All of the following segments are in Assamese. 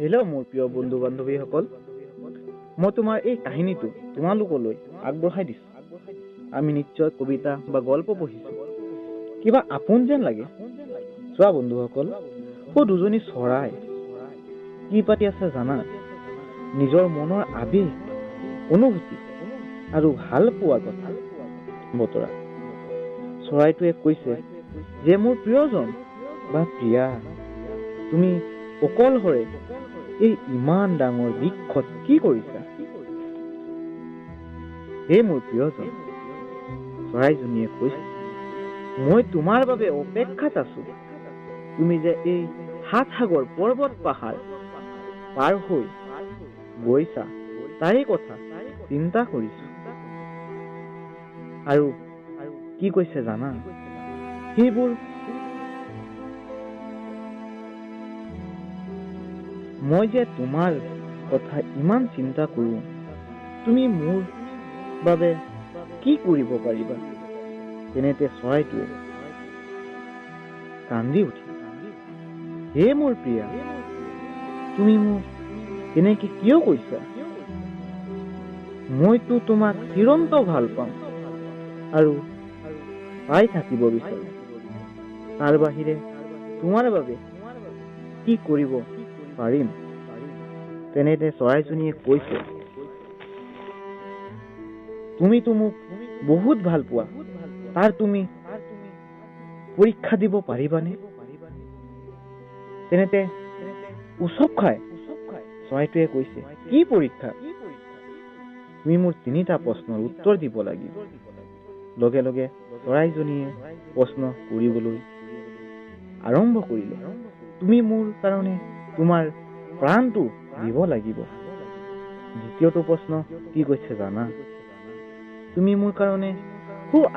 হেল্ল' মোৰ প্ৰিয় বন্ধু বান্ধৱীসকল, মই তোমাৰ এই কাহিনীটো তোমালোকলৈ আগবঢ়াই দিছোঁ। আমি নিশ্চয় কবিতা বা গল্প পঢ়িছোঁ, কিবা আপোন যেন লাগে। চোৱা বন্ধুসকল, দুজনী চৰাই কি পাতি আছে জানা? নিজৰ মনৰ আবেগ, অনুভূতি আৰু ভাল পোৱা কথা বতৰা। চৰাইটোৱে কৈছে যে মোৰ প্ৰিয়জন বা প্ৰিয়া, তুমি অকলশৰে এই ইমান ডাঙৰ বৃক্ষত কি কৰিছা? হে মোৰ প্ৰিয়জন, চৰাইজনীয়ে কৈছে, মই তোমাৰ বাবে অপেক্ষাত আছো। তুমি যে এই ৭ সাগৰ পৰ্বত পাহাৰ পাৰ হৈ গৈছা তাৰে কথা চিন্তা কৰিছো। আৰু কি কৈছে জানা? সেইবোৰ মই যে তোমাৰ কথা ইমান চিন্তা কৰো, তুমি মোৰ বাবে কি কৰিব পাৰিবা? তেনেতে চৰাইটোৱে কান্দি উঠিল, হে মোৰ প্ৰিয়া, তুমি মোক তেনেকে কিয় কৈছা? মইতো তোমাক চিৰন্ত ভাল পাওঁ আৰু পাই থাকিব বিচাৰো। তাৰ বাহিৰে তোমাৰ বাবে কি কৰিব পাৰিম? তেনেতে চৰাইজনীয়ে কৈছে, তুমিতো মোক বহুত ভাল পোৱা, তাৰ তুমি পৰীক্ষা দিব পাৰিবানে? তেনেতে উচপ খাই চৰাইটোৱে কৈছে, কি পৰীক্ষা? তুমি মোৰ ৩টা প্ৰশ্নৰ উত্তৰ দিব লাগিব। লগে লগে চৰাইজনীয়ে প্ৰশ্ন কৰিবলৈ আৰম্ভ কৰিলে। তুমি মোৰ কাৰণে তোমাৰ প্ৰাণটো দিব লাগিব। দ্বিতীয়টো প্ৰশ্ন কি কৈছে জানা? তুমি মোৰ কাৰণে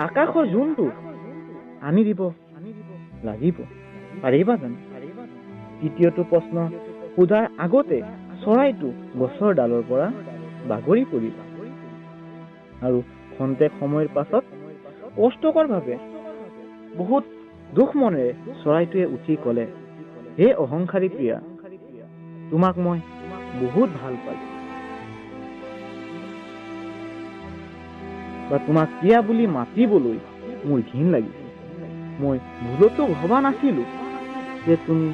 আকাশৰ জোনটো আনি দিব লাগিব, পাৰিবা জানো? তৃতীয়টো প্ৰশ্ন সোধাৰ আগতে চৰাইটো গছৰ ডালৰ পৰা বাগৰি পৰিল। আৰু খন্তেক সময়ৰ পাছত কষ্টকৰ ভাৱে বহুত দুখ মনেৰে চৰাইটোৱে উঠি কলে, হে অহংকাৰী প্ৰিয়া, তোমাক মই বহুত ভাল পাইছো, বা তোমাক প্ৰিয়া বুলি মাতিবলৈ মোৰ ঘিণ লাগিছে। মই ভুলতো ভবা নাছিলো যে তুমি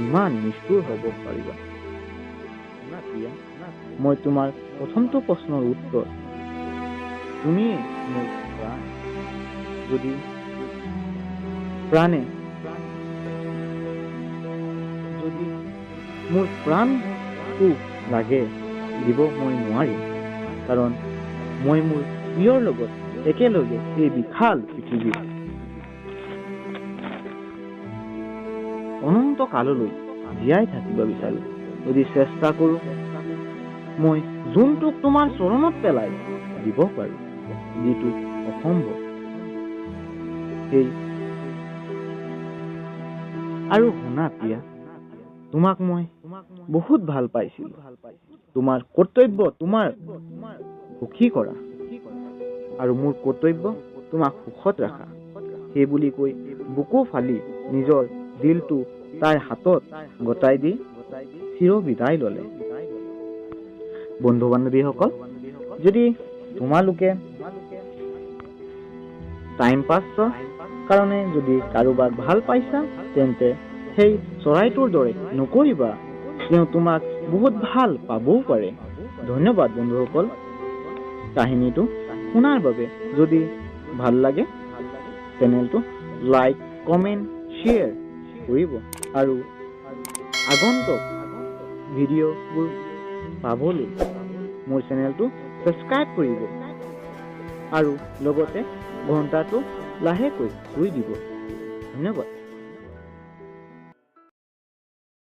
ইমান নিষ্ঠুৰ হব পাৰিবা। মই তোমাৰ প্ৰথমটো প্ৰশ্নৰ উত্তৰ, তুমি মোৰ প্ৰাণ, যদি মোৰ প্ৰাণটো লাগে দিব মই নোৱাৰিম, কাৰণ মই মোৰ প্ৰিয়ৰ লগত একেলগে এই বিশাল পৃথিৱীত অনন্ত কাললৈ জীয়াই থাকিব বিচাৰো। যদি চেষ্টা কৰো, মই যোনটোক তোমাৰ চৰণত পেলাই দিব পাৰো, যিটো অসম্ভৱ। সেই আৰু শুনা প্ৰিয়া, তোমাক মই বহুত ভাল পাইছিলো। তোমাৰ কৰ্তব্য তোমাৰ সুখী কৰা, আৰু মোৰ কৰ্তব্য তোমাক সুখত ৰাখা। সেই বুলি কৈ বুকু ফালি নিজৰ দিলটো তাইৰ হাতত গতাই দি চিৰ বিদায় ললে। বন্ধু বান্ধৱীসকল, যদি তোমালোকে টাইম পাছৰ কাৰণে যদি কাৰোবাক ভাল পাইছা, তেন্তে সেই চৰাইটোৰ দৰে নকৰিবা, তেওঁ তোমাক বহুত ভাল পাবও পাৰে। ধন্যবাদ বন্ধুসকল কাহিনীটো শুনাৰ বাবে। যদি ভাল লাগে চেনেলটো লাইক, কমেণ্ট, শ্বেয়াৰ কৰিব, আৰু আগন্তুক ভিডিঅ'বোৰ পাবলৈ মোৰ চেনেলটো ছাবস্ক্ৰাইব কৰিব, আৰু লগতে ঘণ্টাটো লাহেকৈ চুই দিব। ধন্যবাদ।